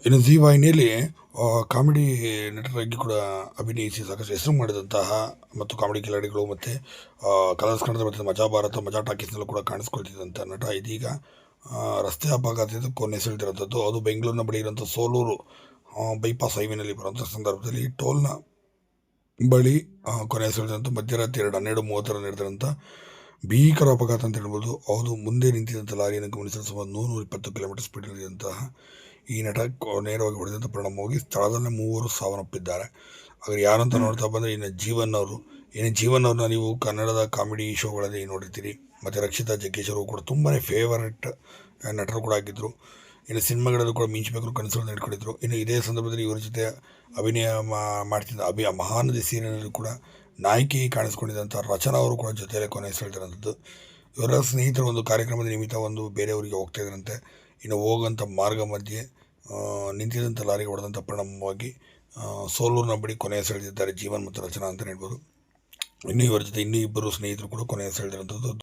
ಇನ್ನು ಜೀ ವಾಹಿನಿಯಲ್ಲಿ ಕಾಮಿಡಿ ನಟರಾಗಿ ಕೂಡ ಅಭಿನಯಿಸಿ ಸಾಕಷ್ಟು ಹೆಸರು ಮಾಡಿದಂತಹ ಮತ್ತು ಕಾಮಿಡಿ ಕಿಲಾಡಿಗಳು ಮತ್ತು ಕಲರ್ಸ್ ಕನ್ನಡದ ಮತ್ತು ಮಜಾ ಭಾರತ ಮಜಾ ಟಾಕೀಸ್ನಲ್ಲೂ ಕೂಡ ಕಾಣಿಸ್ಕೊಳ್ತಿದ್ದಂಥ ನಟ ಇದೀಗ ರಸ್ತೆ ಅಪಘಾತದಿಂದ ಕೊನೆ ಸೆಳೆದಿರೋಂಥದ್ದು. ಅದು ಬೆಂಗಳೂರಿನ ಬಳಿ ಇರುವಂಥ ಸೋಲೂರು ಬೈಪಾಸ್ ಹೈವೇನಲ್ಲಿ ಬರುವಂಥ ಸಂದರ್ಭದಲ್ಲಿ ಟೋಲ್ನ ಬಳಿ ಕೊನೆ ಸೆಳೆದಂಥ ಮಧ್ಯರಾತ್ರಿ 12:30 ನಡೆದಿರೋಂಥ ಭೀಕರ ಅಪಘಾತ ಅಂತ ಹೇಳ್ಬೋದು. ಹೌದು, ಮುಂದೆ ನಿಂತಿದ್ದಂಥ ಲಾರಿಯನ್ನು ಗಮನಿಸಲು ಸುಮಾರು 120 ಕಿಲೋಮೀಟರ್ ಸ್ಪೀಡಲ್ಲಿದ್ದಂತಹ ಈ ನಟ ನೇರವಾಗಿ ಹೊಡೆದಂಥ ಪರಿಣಾಮವಾಗಿ ಸ್ಥಳದಲ್ಲೇ 3 ಸಾವನ್ನಪ್ಪಿದ್ದಾರೆ. ಹಾಗೆ ಯಾರಂತ ನೋಡ್ತಾ ಬಂದರೆ ಇನ್ನು ಜೀವನ್ ಅವ್ರನ್ನ ನೀವು ಕನ್ನಡದ ಕಾಮಿಡಿ ಶೋಗಳಲ್ಲಿ ನೋಡಿರ್ತೀರಿ. ಮತ್ತು ರಕ್ಷಿತಾ ಜಗ್ಗೇಶ್ ಅವರು ಕೂಡ ತುಂಬಾ ಫೇವರೆಟ್ ನಟರು ಕೂಡ ಆಗಿದ್ದರು. ಇನ್ನು ಸಿನಿಮಾಗಳಲ್ಲೂ ಕೂಡ ಮಿಂಚಬೇಕು ಕನಸುಗಳನ್ನು ಇಟ್ಕೊಂಡಿದ್ರು. ಇನ್ನು ಇದೇ ಸಂದರ್ಭದಲ್ಲಿ ಇವರ ಜೊತೆ ಅಭಿನಯ ಮಾಡ್ತಿದ್ದ ಮಹಾನದಿ ಸೀರಿಯಲಲ್ಲೂ ಕೂಡ ನಾಯಕಿ ಕಾಣಿಸ್ಕೊಂಡಿದ್ದಂಥ ರಚನಾ ಅವರು ಕೂಡ ಜೊತೆಯಲ್ಲೇ ಕೊನೆ ಸೆಳೆದಿರೋಂಥದ್ದು. ಇವರ ಸ್ನೇಹಿತರು ಒಂದು ಕಾರ್ಯಕ್ರಮದ ನಿಮಿತ್ತ ಬೇರೆಯವರಿಗೆ ಹೋಗ್ತಾ ಇದ್ರಂತೆ. ಇನ್ನು ಹೋಗೋಂಥ ಮಾರ್ಗ ಮಧ್ಯೆ ನಿಂತಿದ್ದಂಥ ಲಾರಿಗೆ ಹೊಡೆದಂಥ ಪರಿಣಾಮವಾಗಿ ಸೋಲೂರಿನ ಬಳಿ ಕೊನೆಯ ಸೆಳೆದಿದ್ದಾರೆ ಜೀವನ್ ಮತ್ತು ರಚನಾ ಅಂತ ಹೇಳ್ಬೋದು. ಇನ್ನು ಇವರ ಜೊತೆ ಇನ್ನೂ ಇಬ್ಬರು ಸ್ನೇಹಿತರು ಕೂಡ ಕೊನೆಯ ಸೆಳೆದಿರುವಂಥದ್ದು.